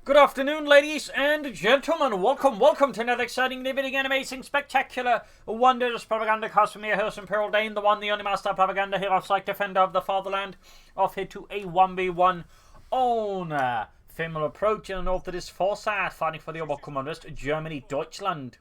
Good afternoon, ladies and gentlemen. Welcome to another exciting, living, amazing, spectacular, wondrous Propagandacast from your host, Imperial Dane, the one, the only master of propaganda here, off-site defender of the fatherland, off here to a 1v1 on Faymonville Approach in the north of this Forsyth, fighting for the Oberkommandist, Germany, Deutschland.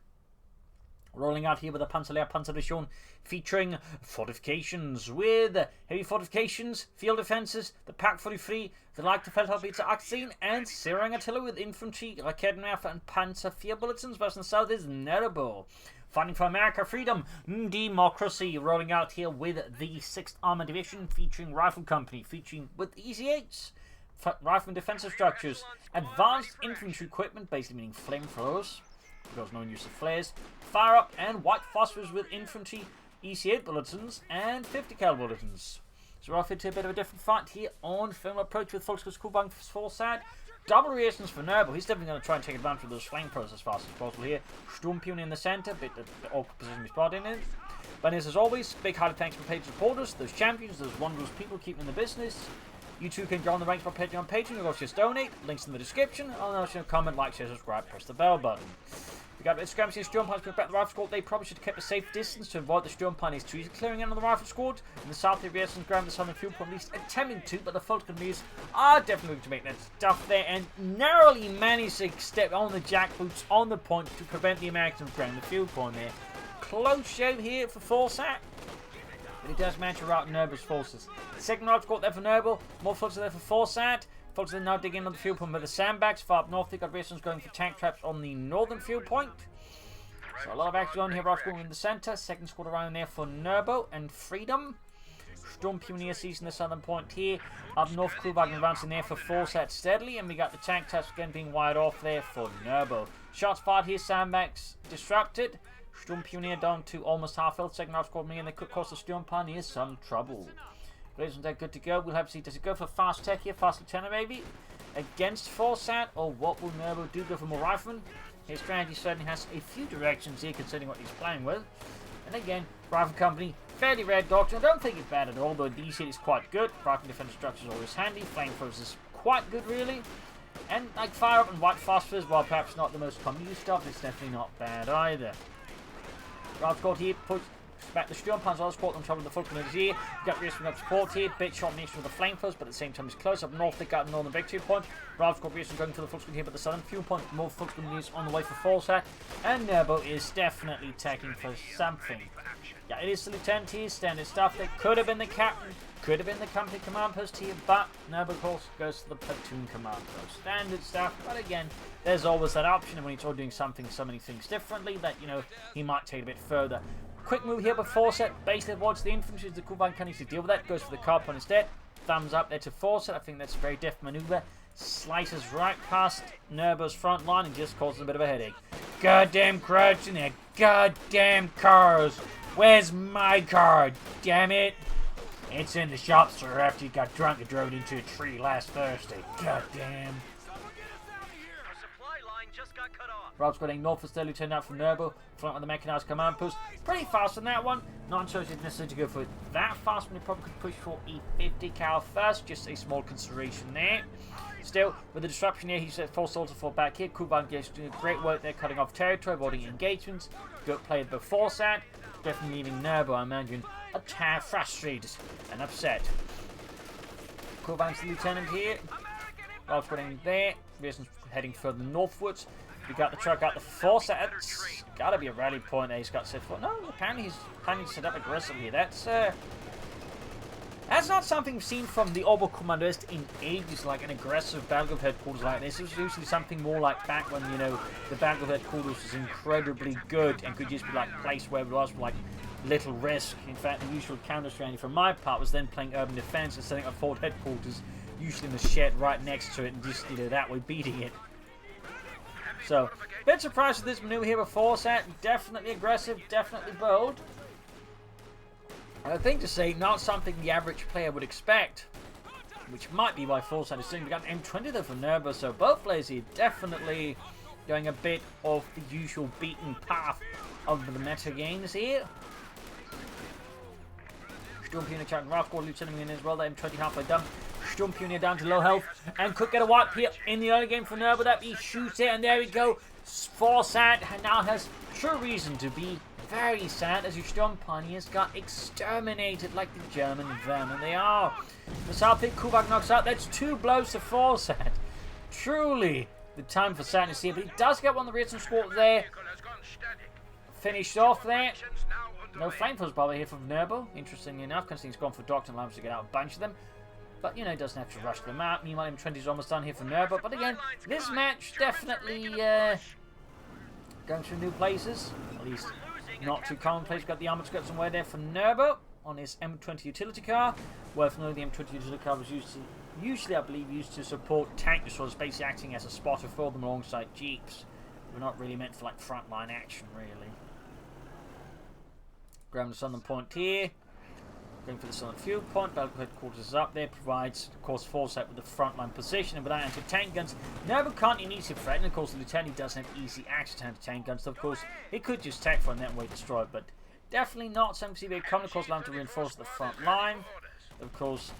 Rolling out here with a Panzerdivision featuring fortifications with heavy fortifications, field defenses, the Pak 43, the Leichte Feldhaubitze 18, and Syrian artillery with infantry, Raketenwerfer, and Panzer 4 bulletins. West and south is Nerbo. Fighting for America, freedom, democracy. Rolling out here with the 6th Armored Division featuring Rifle Company, featuring with Easy-8s, rifle and defensive structures, advanced infantry equipment, basically meaning flamethrowers, because no use of flares, fire up and white phosphorus with infantry, EC8 bulletins, and 50 cal bulletins. So we're off into a bit of a different fight here on Faymonville Approach with Volkskurskubank Forsyth. Double reactions for Nerbo. He's definitely going to try and take advantage of those flamethrowers as fast as possible here. Sturmpion in the center, bit the awkward position he's brought in. But as always, big highly thanks for page supporters, those champions, those wondrous people keeping the business. You too can join the ranks by Patreon. You'll also just donate. Links in the description. And also comment, like, share, subscribe, press the bell button. We got Instagram saying Sturmpanzers bring back the rifle squad. They probably should have kept a safe distance to avoid the Sturmpanzers trees clearing in on the rifle squad. In the south of Vietnam's ground, the southern fuel point at least attempting to, but the Volkskamers are definitely going to make that stuff there and narrowly manage to step on the jackboots on the point to prevent the Americans from grabbing the fuel point there. Close shave here for Forsyth. But he does manage to rout Nerbo's forces. Second rifle squad there for Nerbo. More forces there for Forsyth. Folks are now digging on the fuel point with the sandbags. Far up north, they've got rations going for tank traps on the northern fuel point. So a lot of action on here. Rifle in the center. Second squad around there for Nerbo and Freedom. Storm Pioneer seizing the southern point here. Up north, Kuhwagen advancing there for Forsyth steadily. And we got the tank traps again being wired off there for Nerbo. Shots fired here. Sandbags disrupted. Storm Pioneer down to almost half health. Second rifle squad, and they could cause the Storm Pioneer some trouble. Ladies and gentlemen, good to go. We'll have to see, does it go for fast tech here, fast lieutenant maybe, against Forsyth, or what will Nerbo do? Go for more riflemen? His strategy certainly has a few directions here, considering what he's playing with. And again, Rifle Company, fairly rare doctrine. I don't think it's bad at all, though DC is quite good. Rifle defense structure is always handy. Flamethrowers is quite good, really. And like fire up and white phosphorus, while perhaps not the most common use stuff, it's definitely not bad either. Rifle squad here, push back the Sturmpanzer, squad on top of the Volkskamers here. We've got reason up support here, bit short nation with the flamethrowers, but at the same time it's close. Up north, they got the northern victory point. Rifle squad reason going for the Volkskamers here, but the southern fuel point, more Volkskamers on the way for Forsyth. And Nerbo is definitely taking for something. Yeah, it is the lieutenant here, standard stuff. That could have been the captain, could have been the company command post here, but Nerbo, of course, goes to the platoon command post. Standard stuff, but again, there's always that option, and when he's all doing something, so many things differently, that, you know, he might take a bit further. Quick move here before Forsyth, basically avoids the infantry. The Kuban can easily deal with that. Goes for the car point instead. Thumbs up there to Forsyth. I think that's a very deft maneuver. Slices right past Nerbo's front line and just causes a bit of a headache. Goddamn crowds in there. Goddamn cars. Where's my car? Damn it. It's in the shop, sir, after you got drunk and drove into a tree last Thursday. Goddamn. Rob's getting north as the lieutenant out from Nerbo, front with the mechanized command post. Pretty fast on that one. Not sure if it's necessary to go for it that fast, but you probably could push for E50 cal first. Just a small consideration there. Still, with the disruption here, he's forced also to fall back here. Kuban gets doing great work there, cutting off territory, avoiding engagements. Good play before Forsyth. Definitely leaving Nerbo, I imagine, a tad frustrated and upset. Kuban's the lieutenant here. Rob's getting there. Reason's heading further northwards. We got the truck out the Forsyth. It's got to be a rally point there he's got set for. No, apparently he's planning to set up aggressively. That's not something we've seen from the Oberkommandist in ages, like an aggressive battlefield headquarters like this. It was usually something more like back when, you know, the battlefield headquarters was incredibly good and could just be like a place where it was like little risk. In fact, the usual counter strategy from my part was then playing urban defense and setting up fort headquarters, usually in the shed right next to it, and just, you know, that way beating it. So, bit surprised with this maneuver here before Forsyth. Definitely aggressive, definitely bold. I think to say, not something the average player would expect, which might be why Forsyth is doing. We got M20 there for Nerbo, so both players here definitely going a bit off the usual beaten path of the meta games here. Storm Pioneer Chuck and Ralph Gordon Lieutenant in as well. The M20 halfway done. Sturm Pioneer down to low health. And could get a wipe here in the early game for Nerbo. That he shoots it, and there we go. Forsat now has true reason to be very sad as your Sturm Pioneers got exterminated like the German vermin they are. The South hit Kubak knocks out. That's 2 blows to Forsat. Truly the time for sadness here, but he does get one of the recent squad there. Finished off there. No flamethrowers probably here from Nerbo, interestingly enough, considering he's gone for Doctor and allows to get out a bunch of them. But, you know, he doesn't have to rush them out. Meanwhile, M20 is almost done here for Nerbo. But again, this match definitely going through new places. At least not too commonplace. Got the armored skirts and wear there for Nerbo on his M20 utility car. Worth noting, the M20 utility car was usually, I believe, used to support tank destroyers, basically acting as a spotter for them alongside jeeps. They're not really meant for like frontline action, really. Grabbing the southern point here. Going for the southern fuel point. Battle headquarters is up there. Provides, of course, Forsat with the frontline position. And without anti-tank guns, Nerbo can't immediately threaten. Of course, the lieutenant doesn't have easy access to anti-tank guns. So, of course, he could just tech for and that way destroy it. But definitely not something to see very common. Of course, allowed to reinforce the front line. Of course,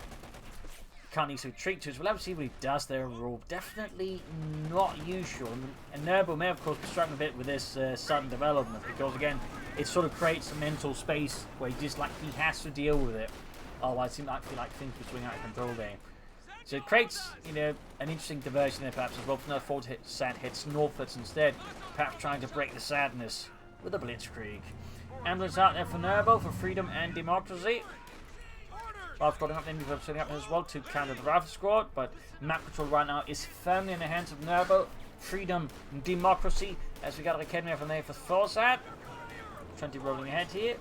can't easily retreat to it. We'll have to see what he does there overall. Definitely not usual. And Nerbo may, of course, be struggling a bit with this sudden development. Because, again, it sort of creates a mental space where he has to deal with it. Otherwise, it might feel like things are swinging out of control there. So it creates, you know, an interesting diversion there perhaps as well. Another Forsat hits northwards instead, perhaps trying to break the sadness with a blitzkrieg. Ambulance out there for Nerbo for freedom and democracy. Rifle squad up there, setting up as well to counter the rifle squad, but map control right now is firmly in the hands of Nerbo. Freedom and democracy as we got a academy from there for Forsat. 20 rolling ahead here.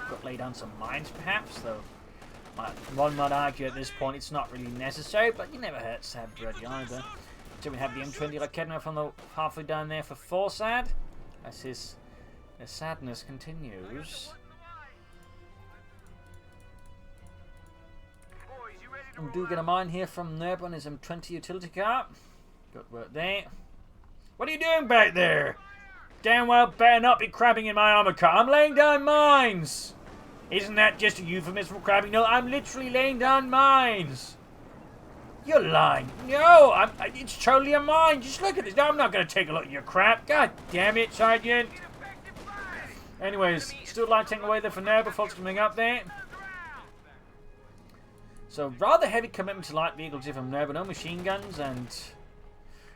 Got to lay down some mines perhaps, though one might argue at this point it's not really necessary, but you never hurt to have ready either. So we have the M20 Academy from the halfway down there for Forsat as his sadness continues. We do get a mine here from Nerbo on his M20 utility car. Good work there. What are you doing back there? Damn well better not be crabbing in my armor car. I'm laying down mines. Isn't that just a euphemism for crabbing? No, I'm literally laying down mines. You're lying. No, it's totally a mine. Just look at this. No, I'm not going to take a look at your crap. God damn it, Sergeant. Anyways, still lighting away there for Nerbo. Folks coming up there. So, rather heavy commitment to light vehicles here from Nerbo. No machine guns and...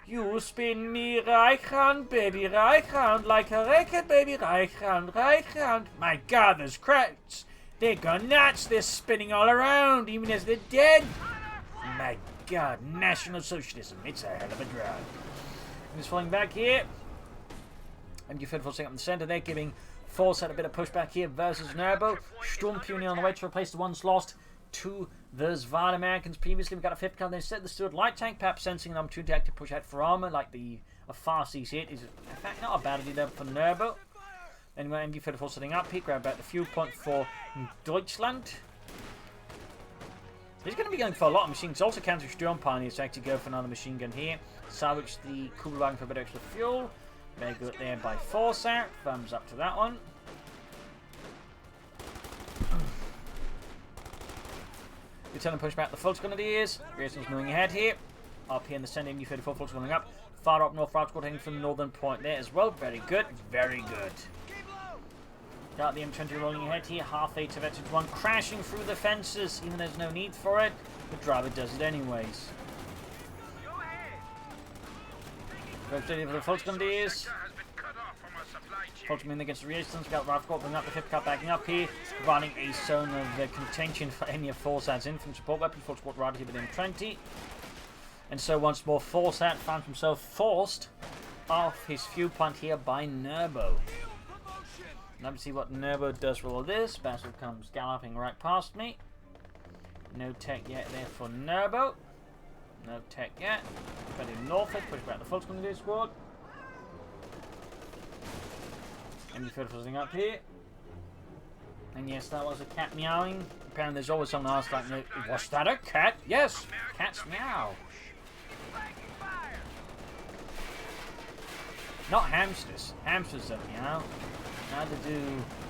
You spin me right round, baby, right round, like a record, baby, right round, right round. My God, those cracks. They go nuts. They're spinning all around, even as they're dead. My God, National Socialism. It's a hell of a drug. And he's falling back here. And you've heard forcing up in the center. They're giving Forsat a bit of pushback here versus Nerbo. Sturm Pioneer on the way to replace the ones lost to the Zvad Americans previously. We've got a fifth card. They said the Steward light tank, perhaps sensing an opportunity to active push out for armor, like a fast-easy hit. Is in fact not a bad idea there for Nerbo. Anyway, MD-34 setting up. He grabbed back the fuel point for Deutschland. He's going to be going for a lot of machines. Also counter Sturm Pioneers to actually go for another machine gun here. Salvage the Kugelwagen for a bit extra fuel. Very good there by Forsat. Thumbs up to that one. Lieutenant push back the Volksgrenadiers. Grayson's moving ahead here. Up here in the center, MD-34 Volks going up. Far up north, Rifle Squad heading from the northern point there as well. Very good. Very good. Got the M20 rolling ahead here. Half 8 of X1 crashing through the fences. Even though there's no need for it, the driver does it anyways. Ready for the Volksgrenadiers. Ultimately against the resistance, got Rifle Squad bringing up the 5th car backing up here, providing a zone of contention for any of Forsat's infantry support weapon. Force Squad right here with M20. And so once more, Forsat found himself forced off his fuel plant here by Nerbo. Let me see what Nerbo does with all this. Basil comes galloping right past me. No tech yet there for Nerbo. No tech yet. Ready northward, push back the Volksgrenadier squad. MD-34 fuzzing up here. And yes, that was a cat meowing. Apparently there's always someone else like, was that a cat? Yes, cats meow. Not hamsters. Hamsters don't meow. Neither do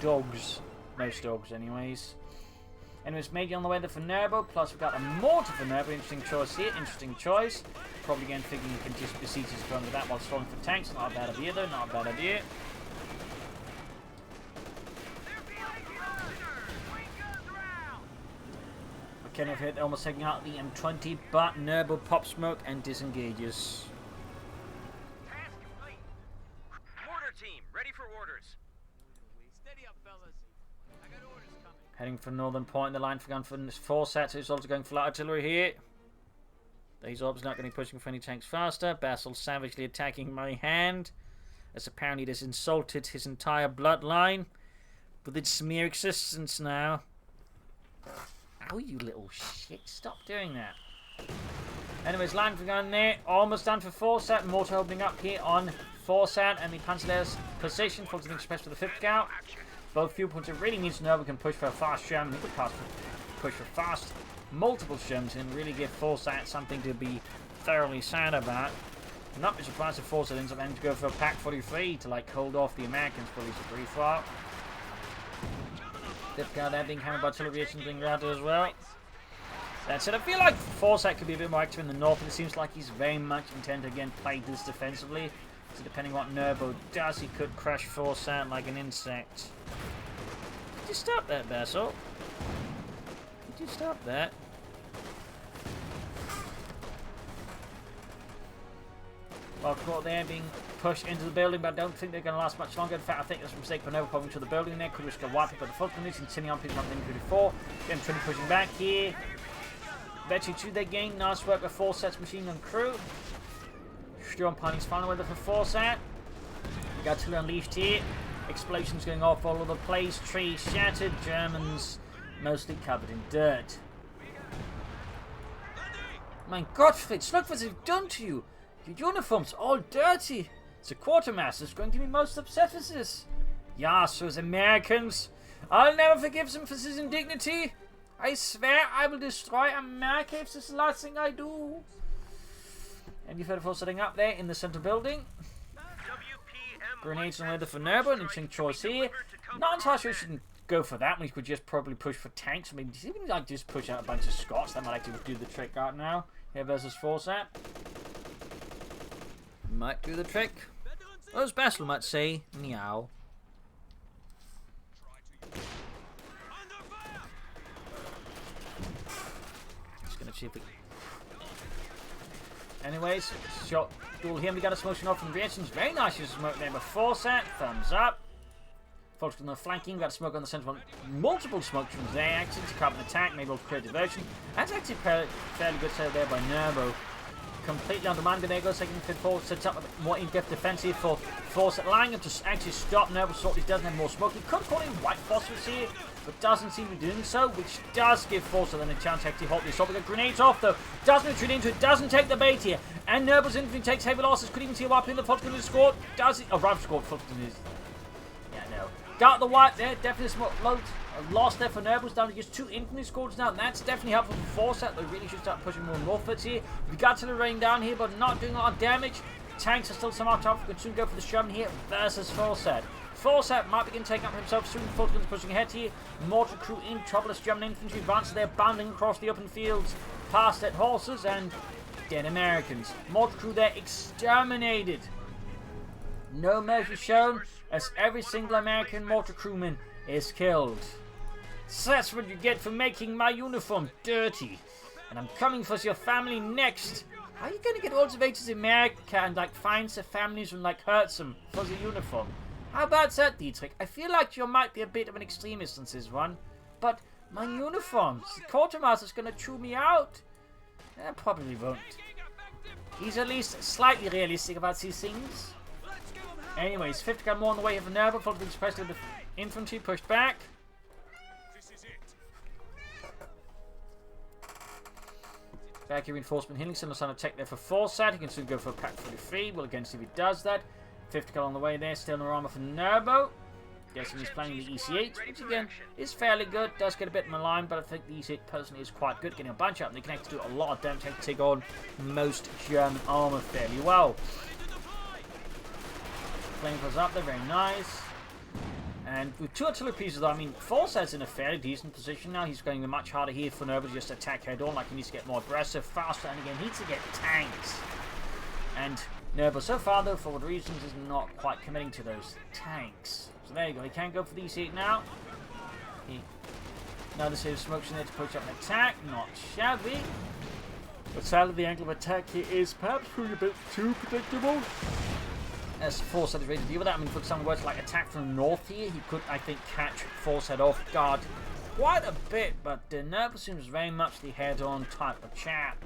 dogs. Most dogs anyways. Anyways, maybe on the way there for Nerbo, plus we've got a mortar for Nerbo. Interesting choice here, interesting choice. Probably again thinking you can just besiege his front with that while stalling for tanks. Not a bad idea though, not a bad idea. Okay, I've hit almost taking out the M20, but Nerbo pop smoke and disengages. Task complete. Mortar team, ready for orders. Steady up, fellas. I got orders coming. Heading for northern point, the line for gun for 4 sets. He's also going for light artillery here. These orbs not going to be pushing for any tanks faster. Basil savagely attacking my hand, as apparently it has insulted his entire bloodline with its mere existence now. Oh, you little shit. Stop doing that. Anyways, line for gun there. Almost done for 4 set. Mortar opening up here on 4 set. And the Panzer's position. Full to the express for the 5th scout. Both fuel points. It really needs to know we can push for a fast Sherman. We could push for fast multiple Shermans and really give 4 set something to be thoroughly sad about. Not be surprised if 4 set ends up having to go for a Pack 43 to like hold off the Americans for at least a brief while. Fifth guy there being hammered by artillery and being routed as well. That said, I feel like Forsyth could be a bit more active in the north, and it seems like he's very much intent to again play this defensively. So depending on what Nerbo does, he could crush Forsyth like an insect. Did you stop that, Basil? Did you stop that? Well, caught there being pushed into the building, but I don't think they're going to last much longer. In fact, I think there's a mistake for Nerbo coming to the building there. Could risk a wipe up by the full condition. Continuing on, picking up the M24. M20 pushing back here. Eventually to their game. Nice work with 4 sets machine gun crew. Sturm Pony's final weather for 4 set. We got two unleashed here. Explosions going off all over the place. Trees shattered. Germans mostly covered in dirt. My God, Fritz, look what they've done to you. Your uniform's all dirty. The quartermaster's going to be most upset with this. Yes, those Americans. I'll never forgive them for this indignity. I swear I will destroy America if this is the last thing I do. And you've heard of setting up there in the center building. Grenades on weather for Nerbo, an interesting choice here. Not entirely sure we shouldn't go for that. We could just probably push for tanks. I mean, even like just push out a bunch of Scots. That might actually do the trick right now. Here versus Forsyth. Might do the trick. Or as Basil might say, meow. Just gonna see if we... Anyways, shot duel here. We got a smoke off from reactions. Very nice use of smoke there before set. Thumbs up. Focused on the flanking. We got smoke on the centre one. Multiple smoke from there actually to cover an attack. Maybe we'll create diversion. That's actually fairly good save there by Nerbo. Completely undermined. There goes second fit forward, sets up a more in-depth defensive for Forsyth, allowing him to actually stop Nerbo so he doesn't have more smoke. He could call in white phosphorus here, but doesn't seem to be doing so, which does give Forsyth a chance to actually hold this up. We got grenades off though, doesn't retreat into it, doesn't take the bait here, and Nerbo's infantry takes heavy losses. Could even see a wipe in the Fulton scored. Does it? Oh, Rival scored. Fulton is. Yeah, no. Got the wipe there, definitely smoke load. A loss there for Nerbo's down to just 2 infantry scores now. That's definitely helpful for Forsyth. They really should start pushing more northwards here. We got to the rain down here, but not doing a lot of damage. Tanks are still somehow tough. We can soon go for the Sherman here versus Forsyth. Forsyth might begin taking up himself soon. Fulton's pushing ahead here. Mortar crew in trouble as German infantry advances. They're bounding across the open fields past dead horses and dead Americans. Mortar crew there exterminated. No mercy shown as every single American mortar crewman is killed. So that's what you get for making my uniform dirty. And I'm coming for your family next. How are you going to get all the way to America and like find the families and like hurt them for the uniform? How about that, Dietrich? I feel like you might be a bit of an extremist in this one. But my uniforms, the quartermaster's going to chew me out. Probably won't. He's at least slightly realistic about these things. Anyways, 50 got more on the way here for Nerbo. Followed the express with the infantry pushed back. Back here, reinforcement Hillingson is on attack there for Forsyth. He can soon go for a Pack 43. We'll again see if he does that. 50 cal on the way there. Still no armor for Nerbo. Guessing he's playing the EC8, which again is fairly good. Does get a bit maligned, but I think the EC8 personally is quite good. Getting a bunch up, and they can actually do a lot of damage to take on most German armor fairly well. Flamethrowers up there, very nice. And with 2 artillery pieces, I mean, Forset's in a fairly decent position now. He's going much harder here for Nerbo to just attack head-on. Like, he needs to get more aggressive, faster, and again, he needs to get tanks. And Nerbo, so far, though, for what reasons, is not quite committing to those tanks. So there you go. He can go for these here now. Another set of smokes in there to push up an attack. Not shabby. But sadly, the angle of attack here is perhaps proving a bit too predictable. As Forset is ready to deal with that. I mean, for some words like attack from north here, he could, I think, catch Forset off guard quite a bit. But Nerbo seems very much the head-on type of chap.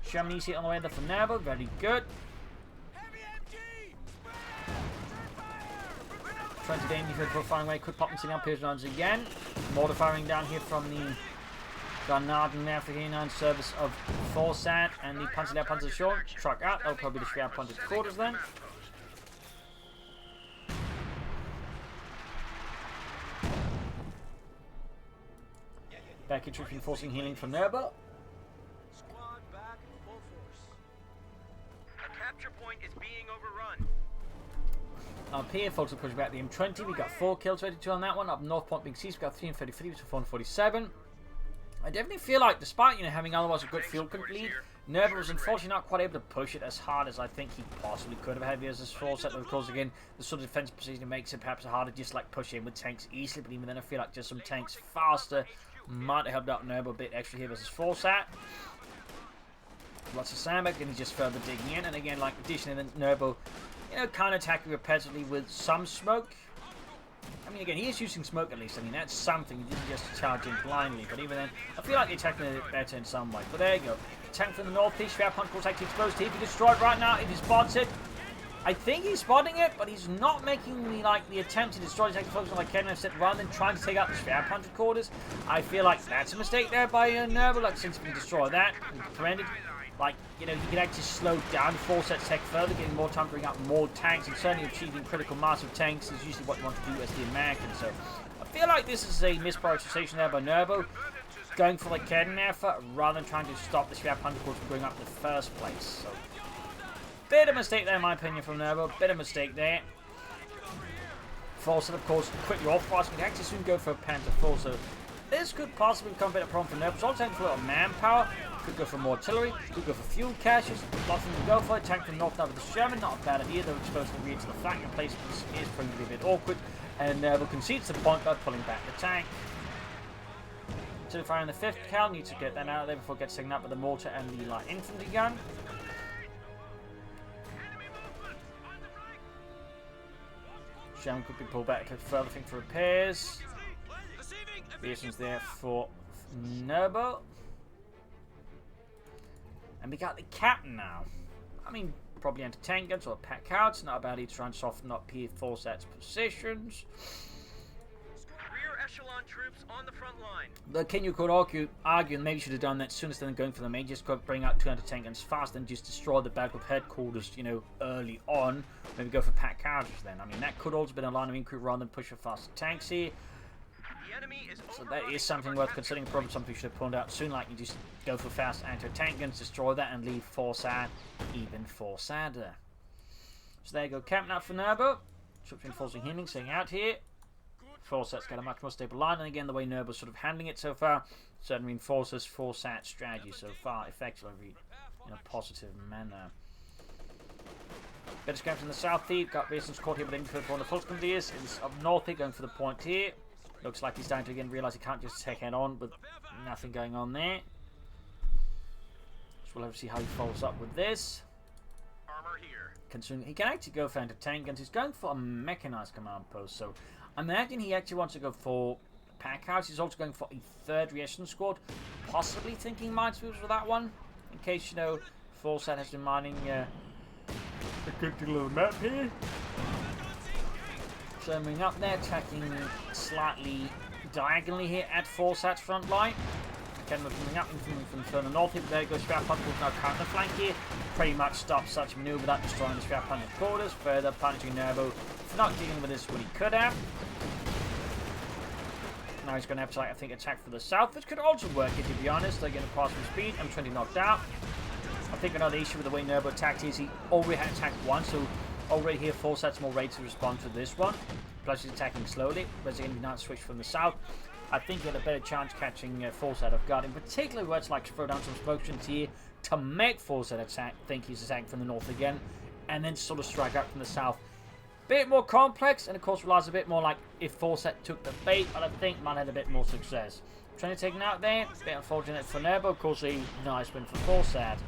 Shermanese here on the way there for Nerbo. Very good. 20 danger for profiling away. Could pop and sitting up here once again. Mortar firing down here from the Granarden there for here now in service of Forset. And the Panzer there, Panzer short. Truck out. That'll probably be the Schwer Panzer quarters then. Back into reinforcing healing from Nerbo. Squad back, full force. A capture point is being overrun. Up here, folks are pushing back the M20. We got 4 kills ready to on that one. Up north, Point Big Seas, we got 3 and 33 to 447. I definitely feel like, despite having otherwise a good field lead, Nerbo was unfortunately not quite able to push it as hard as I think he possibly could have had versus Forset. But of course, again, the sort of defense position makes it perhaps harder just like push in with tanks easily. But even then, I feel like just some tanks faster might have helped out Nerbo a bit extra here versus Forset. Lots of sandbag, and he's just further digging in. And again, like additionally, Nerbo, counter-attacking repetitively with some smoke. I mean, again, he is using smoke at least. I mean, that's something. He didn't just charge in blindly. But even then, I feel like they're attacking it better in some way. But there you go. Tank from the northeast. Schwer Punch will take the exposed here. If he destroyed right now, if he spots it, I think he's spotting it, but he's not making the attempt to destroy the tank focus on like Kevin said, rather than trying to take out the Schwer Punch quarters. I feel like that's a mistake there by Nerbo. Like, since we can destroy that, and prevented. Like, he can actually slow down Forset's tech further, getting more time to bring out more tanks, and certainly achieving critical mass of tanks is usually what you want to do as the American. So, I feel like this is a misprioritization there by Nerbo, going for the Kedden effort rather than trying to stop the Schwer Punch from going up in the first place. So, bit of mistake there, in my opinion, from Nerbo. Bit of mistake there. Forset, of course, quickly off-fast. We can actually soon go for a Panther 4, so this could possibly become a bit of a problem for Nerbo. So, also for a lot of manpower. Could go for more artillery, could go for fuel caches, lots of them to go for. Tank from north now with the Sherman, not a bad idea, though exposed to the rear to the flank. Placement is proving to be a bit awkward, and Nerbo concedes the point by pulling back the tank. So firing the 5th cal, needs to get that out of there before it gets taken up with the mortar and the light infantry gun. Sherman could be pulled back a bit further, I think, for repairs. Pearson's there for Nerbo. And we got the captain now. I mean, probably anti-tank guns or pack outs. Not a bad idea to try and soften up here Forset's positions. Rear echelon troops on the front line. The King, you could argue maybe should have done that sooner than going for the main. Just could bring out 2 anti-tank guns fast and just destroy the back of headquarters, early on. Maybe go for pack carriages then. I mean, that could also have been a line of increase rather than push for faster tanks here. So that is something worth considering. Probably something we should have pulled out soon. Like, you just go for fast anti-tank guns, destroy that, and leave Forset even Forsadder. So there you go, camping out for Nerbo. Troops reinforcing healing, staying out here. Forset's got a much more stable line, and again, the way Nerbo's sort of handling it so far certainly reinforces Forset's strategy so far effectively in a positive manner. Better scraps in the south here. Got Pearson's caught here with info on the Fulton Deers. It's up north here, going for the point here. Looks like he's starting to again realise he can't just take head on with nothing going on there. So we'll have to see how he follows up with this. Armor here. Considering he can actually go for anti-tank guns. He's going for a mechanized command post. So I imagine he actually wants to go for pack house. He's also going for a 3rd reaction squad. Possibly thinking minesweepers for that one. In case, Forset has been mining a good little map here. So moving up there, attacking slightly diagonally here at Forset's front line. Again, we're coming up from further north here, but there goes Schwer Punch with no counter flank here. Pretty much stops such a maneuver without destroying the Schwer Punch quarters. Further punishing Nerbo for not dealing with this when he could have. Now he's going to have to, I think, attack for the south, which could also work here, to be honest. They're getting a pass with speed. M20 knocked out. I think another issue with the way Nerbo attacked is he already had attacked once, so Already here, Forset's more ready to respond to this one. Plus he's attacking slowly. Whereas again, now switch from the south. I think he had a better chance catching Forset off guard. In particular, where it's like to throw down some explosions here to make Forset think he's attacking from the north again. And then sort of strike out from the south. Bit more complex, and of course relies a bit more like if Forset took the bait, but I think might have had a bit more success. Trying to take him out there, bit unfortunate for Nerbo, of course a nice win for Forset.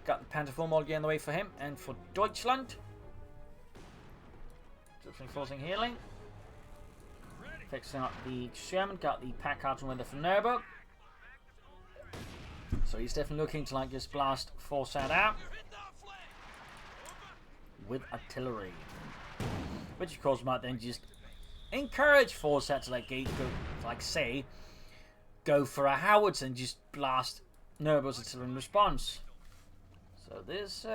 Got the Panzerform all on the way for him, and for Deutschland. Just reinforcing healing. Fixing up the Sherman, got the Packard with it for Nerbo. So he's definitely looking to like just blast Forset out. With artillery, which of course might then just encourage Forset to like go, like say, go for a howitzer and just blast Nerbo's artillery in response. So this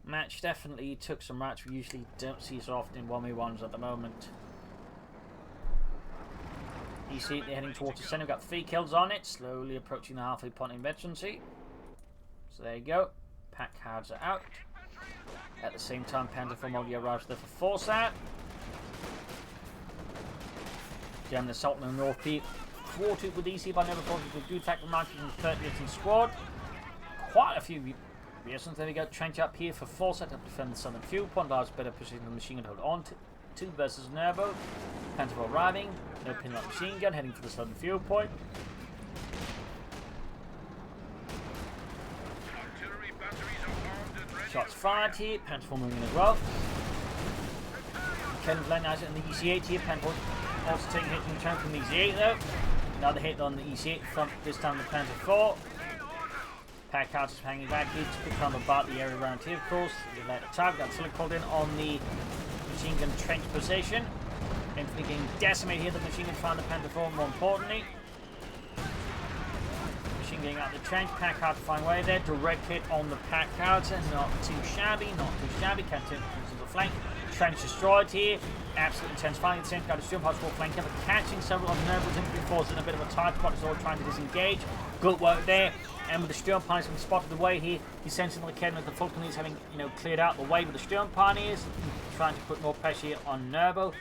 match definitely took some routes we usually don't see so often in 1v1s at the moment. You see they're heading towards the centre. We've got 3 kills on it, slowly approaching the halfway point in veterancy. So there you go, pack cards are out. At the same time, Panzerform Olga arrives there for Forset. German assault in the North Peak. Thwarted with easy by Nerbo forces with good attack from 1930th in squad. Quite a few reasons. There we go. Trench up here for Forset to defend the southern fuel point. Allows better position the machine gun to hold on to. 2 versus Nerbo. Panzerform arriving. No pin up machine gun heading for the southern fuel point. Shots fired here, Panzerform moving as well. Ken's landing out in the EC8 here, Panzerform also taking hits from the chunk from the EC8 though. Another hit on the EC8 front, this time the Panzer 4. Packard is hanging back here to become about the area around here, of course. A later time, got Tilly called in on the machine gun trench position. Infantry getting decimated here, the machine gun found the Panzer 4 more importantly. Getting out the trench, Packard to find way there, direct hit on the Packard, not too shabby, can't turn to the flank. Trench destroyed here, absolutely intense fighting at the same time, got a Sturm Hardcore flank cover, catching several of Nerbo's infantry forces in a bit of a tight spot, he's all trying to disengage. Good work there, and with the Sturm Pioneers having spotted the way here, he's sensing the Academy with the Falconiers having cleared out the way with the Sturm Pioneers, trying to put more pressure here on Nerbo.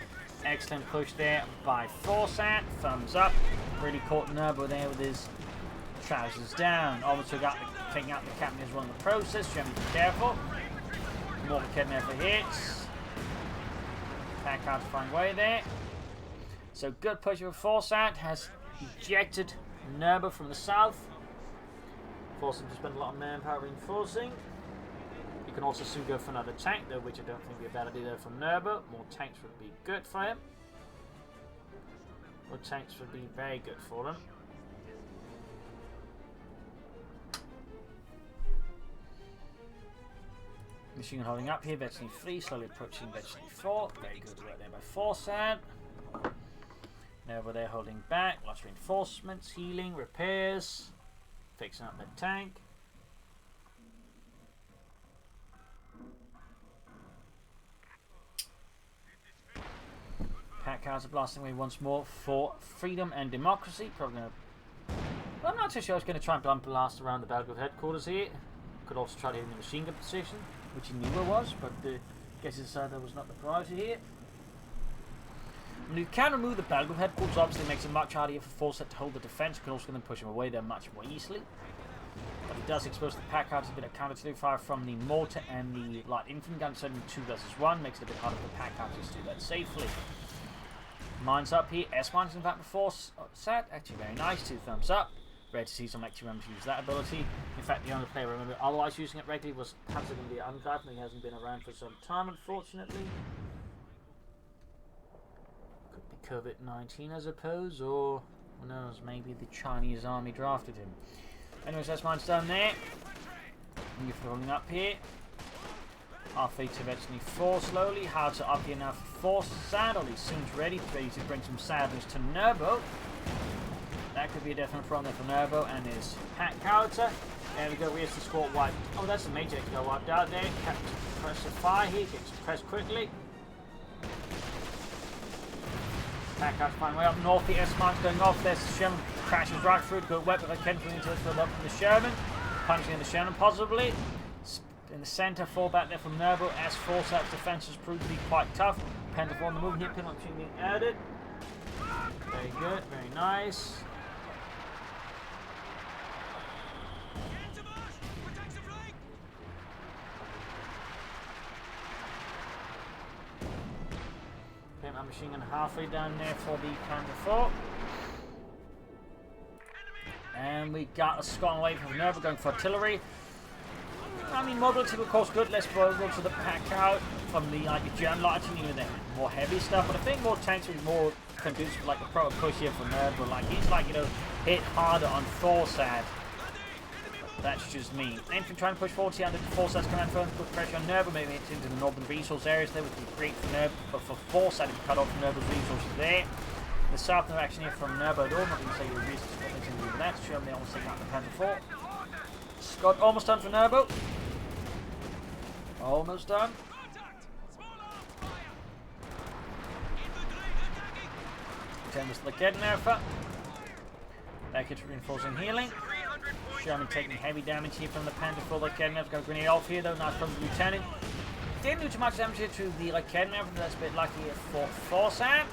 Excellent push there by Forset, thumbs up, really caught Nerbo there with his trousers down. Obviously got taking out the captain as well in the process. Germans be careful. More McKenna for hits. Packard to find way there. So good push of Forset has ejected Nerbo from the south. Forcing to spend a lot of manpower reinforcing. You can also soon go for another tank though, which I don't think would be a bad idea there for Nerbo. More tanks would be good for him. More tanks would be very good for him. Machine gun holding up here, Veteran 3, slowly approaching Veteran 4. Very good work there by Forset. Over there holding back, lots of reinforcements, healing, repairs, fixing up the tank. Packcards are blasting away once more for freedom and democracy. Probably gonna, well, I'm not too sure I was going to try and blast around the Belgrade headquarters here. Could also try to hit the machine gun position, which he knew it was, but I guess he decided that was not the priority here. When you can remove the Belgrade headquarters, obviously it makes it much harder for Forset to hold the defense. You can also then push him away there much more easily. But he does expose the Packard to a bit of counter-artillery fire from the mortar and the light infantry gun, sending 2 versus 1, makes it a bit harder for the Packard to do that safely. Mines up here, S-mines in fact before set, actually very nice, 2 thumbs up. Rare to see some active members use that ability. In fact, the only player I remember otherwise using it regularly was Panzer the Ungriff, and he hasn't been around for some time, unfortunately. Could be COVID-19, I suppose, or who knows, maybe the Chinese army drafted him. Anyways, that's mine's done there. And you're rolling up here. Halfway to Veteran 4 slowly. Howitzer up here now for Forset. Or he seems ready to bring some sadness to Nerbo. That could be a definite problem there for Nerbo and his pack howitzer. There we go, where's the squad wiped? Oh, that's the major got wiped out there. Captain press the fire here, gets pressed quickly. Pack howitzer fine way up north, the S-mine's going off. There's the Sherman, crashes right through. Good weapon, I can't into it from the Sherman. Punching in the Sherman possibly. In the centre, fall back there from Nerbo, as Forsyth's defences proved to be quite tough. Pentacle on the move here, pinlock machine being added. Very good, very nice. Pinlock machine gun halfway down there for the Panther 4. And we got a Scott away from Nerbo going for artillery. I mean, mobility of course good, less vulnerable to the pack out from the German artillery with the more heavy stuff, but I think more tanks would be more conducive like the pro push here from Nerbo. Like he's like, you know, hit harder on Forsyth. That's just me. Infantry trying to push 40 under Forsyth's command front, put pressure on Nerbo, maybe it's into the northern resource areas there, which would be great for Nerbo, but for Forsyth to cut off Nerbo's resources there. The south direction here from Nerbo, though, not going to say the reasons what they can do with that. Show them they almost taking out the Panther 4. Scott almost done for Nerbo. Almost done. Tenders to the Kednerfer. Back into reinforcing healing. Sherman taking heavy damage here from the Panther 4. The Kednerfer's got a grenade off here though, nice from the lieutenant. Didn't do too much damage here to the Kednerfer, that's a bit lucky for Forsyth.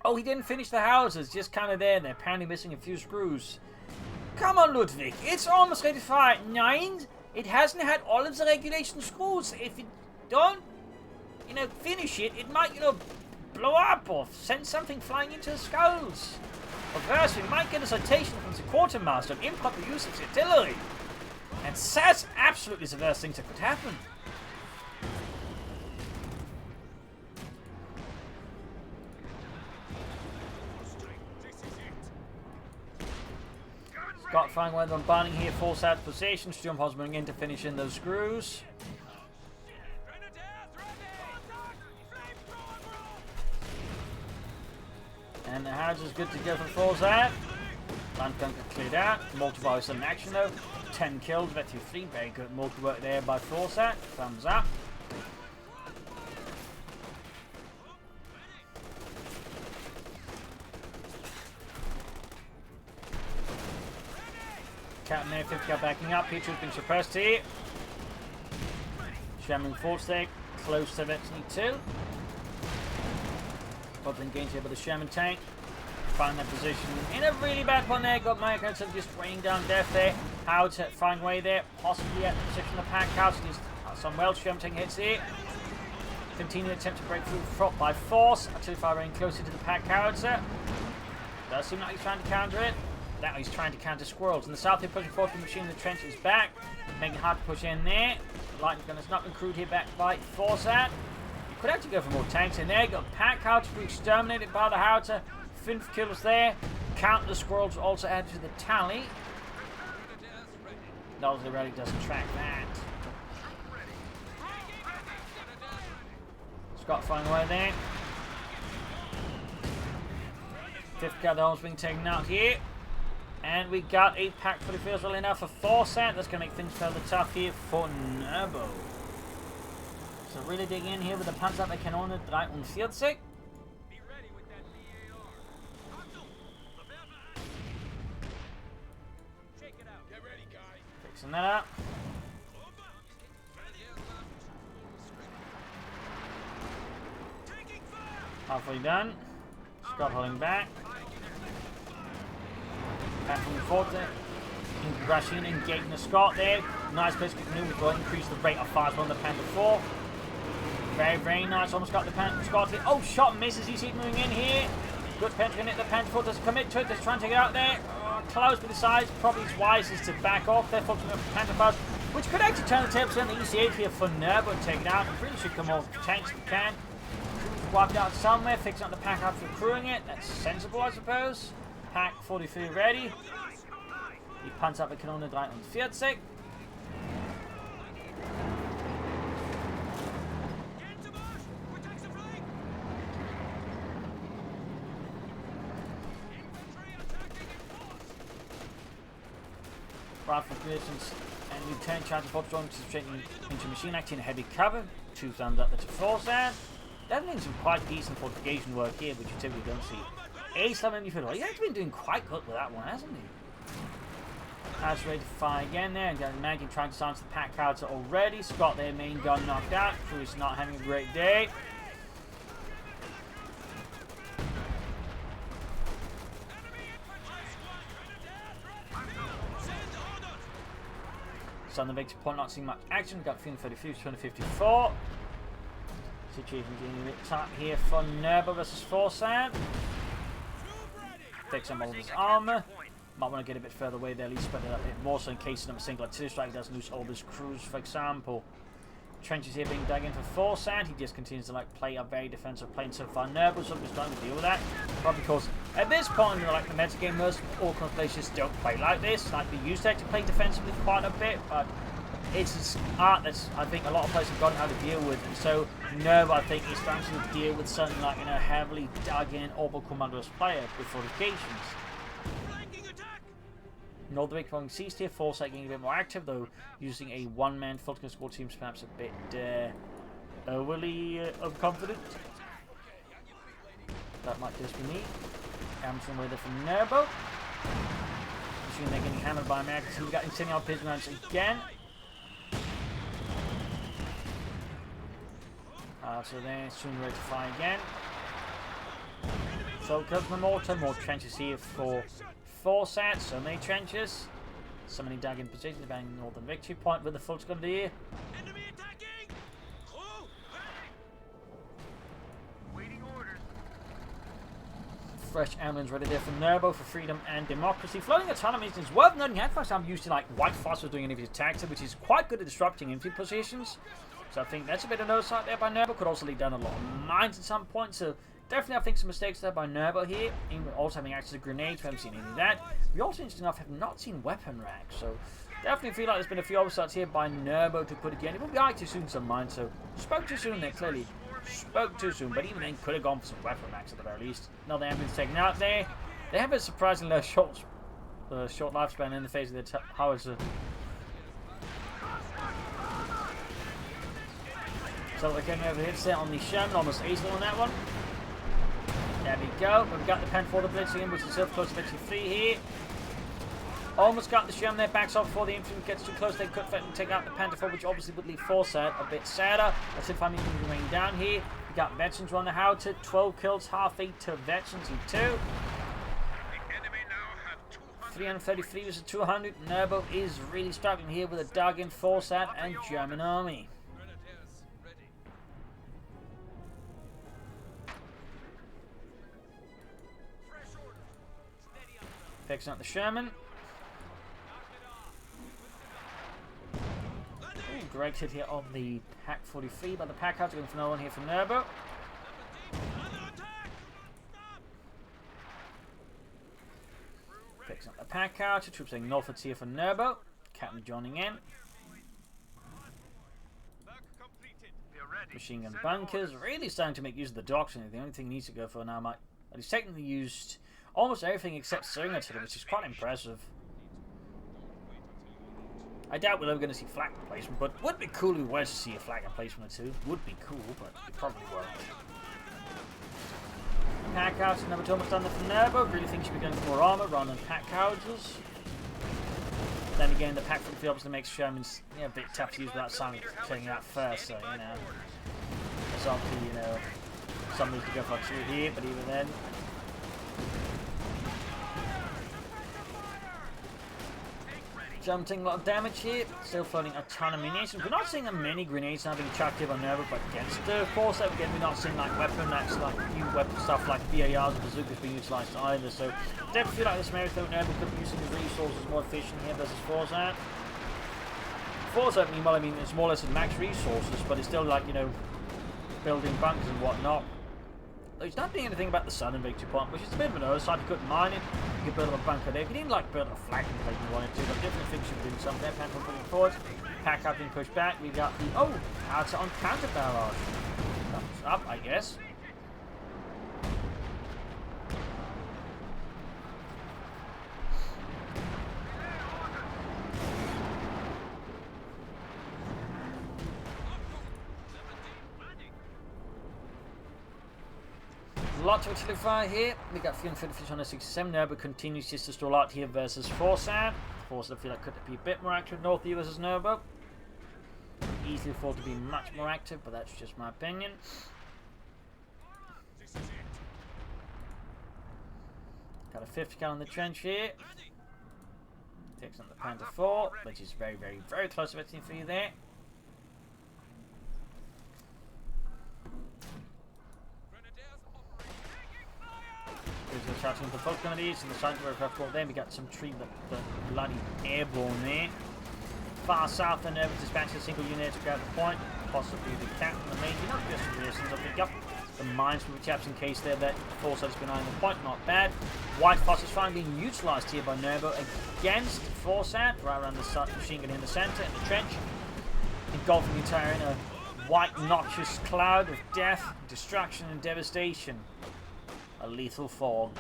Oh, he didn't finish the houses, just kind of there. They're apparently missing a few screws. Come on, Ludwig, it's almost ready to fire. Nine? It hasn't had all of the regulation screws. If you don't, you know, finish it, it might, you know, blow up or send something flying into the skulls. Or worse, we might get a citation from the quartermaster of improper use of the artillery. And that's absolutely the worst things that could happen. Scott flying away on bombarding here, Forsyth position. Sturmhorse moving in to finish in those screws. And the house is good to go for Forsyth. Land gun cleared out. Multiple is in action though. 10 kills, Veteran 3. Very good multi-work there by Forsyth. Thumbs up. Captain Air 50 backing up. Peter's been suppressed here. Shaman Forsyth close to Veteran 2. Both engaged here with the Shaman tank. Find that position in a really bad one there. Got Mike just weighing down death there. How to find way there. Possibly at the position of the pack house. He's some well Shaman taking hits here. Continue attempt to break through front by force. Until firing closer to the pack howitzer. Does seem like he's trying to counter it. Now he's trying to counter squirrels. In the south, they're pushing forward the machine. The trench is back. Making it hard to push in there. Lightning gun has not been crewed here back by Forsyth. You could actually go for more tanks in there. Got pack howitzer exterminated by the howitzer. 5 kills there. Count the squirrels also added to the tally. Knowsley really doesn't track that. Scott flying away there. 5th gather homes being taken out here. And we got a pack for the fields well enough for Forsyth. That's going to make things further tough here for Nerbo. So really dig in here with the Panzerkanone 43. Fixing that up. Halfway done. Scott holding back. Back from the fort there. Rushing, engaging the Scott there. Nice place to maneuver to increase the rate of fire on the Panther 4. Very, very nice. Almost got the Panther Scott here. Oh, shot misses. You see it moving in here. Good penetrating it. The Panther 4 doesn't commit to it. Just trying to get out there. Close with the size. Probably it's wisest to back off. They're focusing on the Panther 5, which could actually turn the tables on the EC8 here for Nerbo and take it out. I'm pretty sure come off the tanks if we can. Wiped out somewhere. Fixing up the pack after crewing it. That's sensible, I suppose. Pack 43 ready. Die Panzerkanone 43. Rifle positions and Lieutenant Charger Bob Storm straight into machine acting in heavy cover. 2 thumbs up there to Forsyth. Definitely some quite decent fortification work here, which you typically don't see. Ace Lemon Fiddle. He's actually been doing quite good with that one, hasn't he? That's ready to fire again there. And got Maggie trying to silence the pack howitzer already. Scott, their main gun knocked out. Crew's not having a great day. Southern Victory Point not seeing much action. Got feeling 33 to 254. Situation getting a bit tight here for Nerbo versus Forsyth. Fix some of his armor. Might want to get a bit further away there, at least spread it a bit more so in case a single artillery strike doesn't lose all his crews, for example. Trenches here being dug in for Forsyth. He just continues to play a very defensive plane so far. Nerbo so just trying to deal with that. But because at this point in the meta game, most Auckland players just don't play like this. They used to actually play defensively quite a bit, but it's an art that's I think a lot of players have gotten how to deal with. And so Nerbo I think is starting to deal with something like heavily dug in orbital commandos player with fortifications. Northern Victory Point ceased here, Forsyth getting a bit more active though, using a one-man Fulton squad team's perhaps a bit overly confident. That might just be me. Amazon with it from Nerbo. Assuming they're getting hammered by Americans. We've got Incendiary Pigeon Rounds again. So they're soon ready to fire again. So comes the mortar, more trenches here for Forsyth, so many trenches. So many dug in positions, banging Northern Victory Point with the full squad here. Enemy attacking! Crew, waiting orders. Fresh ambulance ready there for Nerbo for freedom and democracy. Floating a ton of missions. Worth noting, at first I'm used to White Phosphorus doing any of his attacks, which is quite good at disrupting infantry positions. So I think that's a bit of oversight there by Nerbo. Could also lead down a lot of mines at some point. So definitely I think some mistakes there by Nerbo here. Even also having access to grenades, we haven't seen any of that. We also, interesting enough, have not seen weapon racks. So definitely feel like there's been a few oversights here by Nerbo to put again. It would be like too soon some mines. So spoke too soon there, clearly. Spoke too soon, but even then could have gone for some weapon racks at the very least. Another ambulance taken out there. They have a surprisingly short lifespan in the face of their howitzer. So we're getting over hit set on the Sherman, almost easily on that one. There we go. We've got the pen for the blitzing in, which is so close to eventually free here. Almost got the Sherman there, backs off before the infantry gets too close. They could take out the Panther, which obviously would leave Forsyth a bit sadder. Let's see if I'm even remaining down here. We got veterans on the howitzer, 12 kills, half 8 to veterans in 2. 333 versus 200. Nerbo is really struggling here with a dug in Forsyth and German army. Fixing up the Sherman. Ooh, great hit here on the Pack 43 by the pack out. Going for no one here from Nerbo. Fixing up the pack out. Troops saying northwards here for Nerbo. Captain joining in. Machine gun bunkers. Really starting to make use of the doctrine. The only thing he needs to go for now might. He's technically used almost everything except steering artillery, which is quite impressive. I doubt we're ever going to see flag replacement, but would be cool if we were to see a flag replacement or two. Would be cool, but it probably won't. Pack house, another Thomas done there from Nerbo. Really think should be going for more armor rather than pack houses. Then again, the pack from the field obviously makes Sherman's a bit tough to use without Simon taking out first, so it's obviously something to go for two here, but even then. Jumping a lot of damage here, still floating a ton of munitions. We're not seeing that many grenades now being chucked here by Nerbo, but against the force that again, we're not seeing weapon racks, new weapon stuff like BARs and bazookas being utilised either. So definitely feel like this marathon Nerbo could be using his resources more efficiently here versus Forsyth. Forsyth, meanwhile, I mean, it's more or less at max resources, but it's still building bunkers and whatnot. He's not doing anything about the Southern Victory Point, which is a bit of an oversight. You couldn't mine it, you could build up a bunker there. If you didn't build a flag like you wanted to, but different things should be doing something there. Panther putting forward, pack up being pushed back. We've got the howitzer on counter barrage. Thumbs up, I guess. Lots of artillery fire here. We got 350 on 67. Nerbo continues just to stall out here versus Forsyth. forces I feel like could be a bit more active north of you as Nerbo. Easily afford to be much more active, but that's just my opinion. Got a 50 cal in the trench here. Takes on the Panther 4, which is very, very, very close to everything for you there. There's a shouting the folk grenades and the side where we've then we got some tree the bloody airborne there. Far south and Nerbo dispatches a single unit to grab the point, possibly the captain, the major, not just for reasons. I think up the mines from the chaps in case they're that force has been eyeing the point, not bad. White Foss is finally being utilised here by Nerbo against Forsat, right around the machine gun in the centre, in the trench, engulfing the entire in a white noxious cloud of death, destruction and devastation. A lethal fog.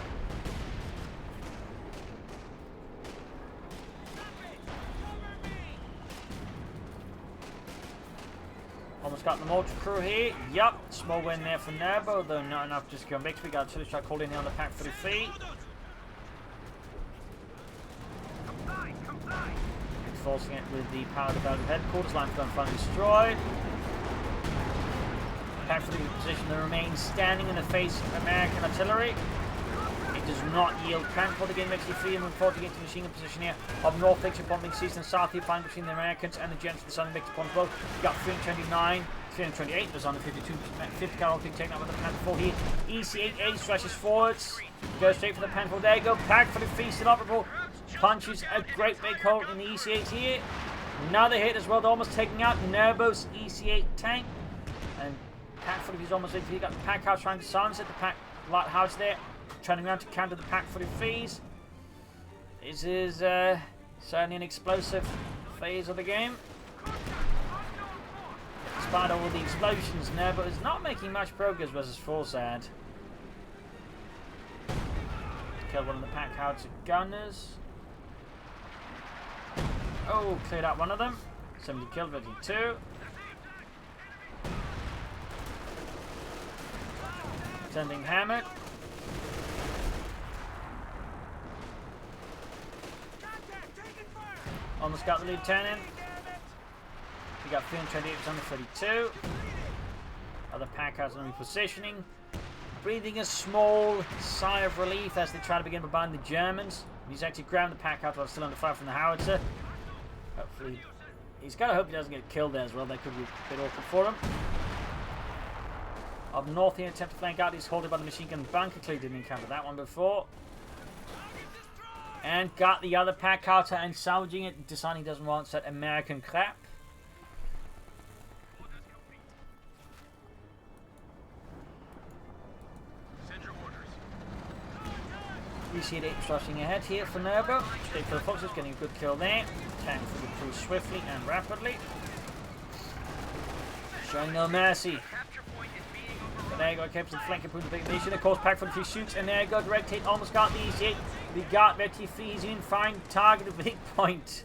Almost got the mortar crew here. Yup, small win there for Nerbo, though not enough just to go mix. We got two strike holding in on the pack for the feet. Forcing it with the power development headquarters. Line for front destroyed. Pack for the position that remains standing in the face of American artillery. It does not yield transport again, makes you free and move forward to get to the machine gun position here. Up north, fiction bombing season and south here, fighting between the Americans and the Germans to the southern mixed upon both. You got 329, 328, there's on the 52, 50 cal being taken out with the Panther 4 here. EC-8A stretches forwards, goes straight for the Panther 4. There you go, pack for the feast inoperable. Punches a great big hole in the EC-8 here. Another hit as well, they're almost taking out Nerbo's EC-8 tank. And pack for the is almost in. You got the pack house trying to silence it, the pack lighthouse there. Turning around to counter the pack for the fees. This is certainly an explosive phase of the game. Despite all the explosions, Nerbo is not making much progress versus Forsad. Killed one of the pack house gunners. Oh, cleared out one of them. Somebody killed 52. Sending hammered. Almost got the lieutenant. We got 328 on the 32. Other pack house on repositioning. Breathing a small sigh of relief as they try to begin bombarding the Germans. He's actually grabbed the pack house while still under fire from the howitzer. Hopefully, he's got to hope he doesn't get killed there as well. That could be a bit awkward for him. Up north here, attempt to flank out. He's holding by the machine gun bunker. Clearly didn't encounter that one before. And got the other pack out and salvaging it, deciding he doesn't want that American crap. Send your orders. We see it rushing ahead here for Nerbo. Straight for the Foxes, getting a good kill there. Tank for the crew swiftly and rapidly. Showing no mercy. But there you go, keeps the flanking point of the big nation. Of course, pack for the few shoots, and there you go, direct hit. Almost got the EC8. We got Betty Fees in, firing target at big point.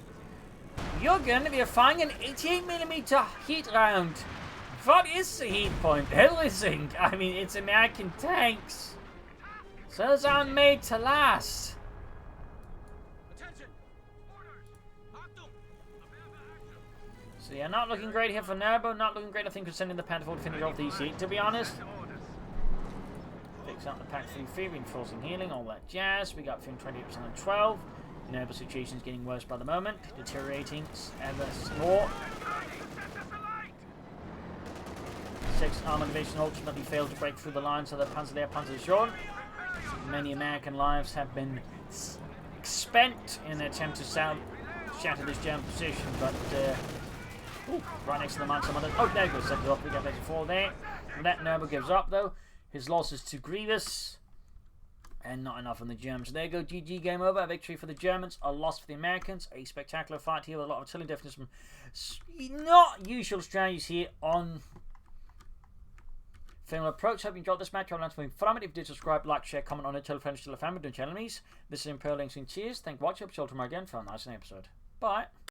You're going to be firing an 88mm heat round. What is the heat point? Everything. I mean, it's American tanks. So those aren't made to last. Attention! Orders! Achtung! So yeah, not looking great here for Nerbo. Not looking great, I think, for sending the Panther 4 to finish off the EC8, to be honest. Picks up the pack 3 reinforcing healing, all that jazz. We got 28% on 12. Nerbo situation's getting worse by the moment, deteriorating ever more. 6 armor division ultimately failed to break through the lines of the Panzer. Many American lives have been spent in an attempt to shatter this German position, but right next to the mine, some other. Oh, there you go, set it off. We got better 4 there. And that Nerbo gives up though. His loss is too grievous, and not enough on the Germans. So there you go, GG, game over. A victory for the Germans, a loss for the Americans. A spectacular fight here with a lot of artillery definition. Not usual strategies here on Faymonville Approach. Hope you enjoyed this match. I hope you from it. If you did, subscribe, like, share, comment on it, tell friends, tell a family, don't tell enemies. This is Imperial Links and cheers. Thank you for watching. I'll see you tomorrow again for a nice episode. Bye.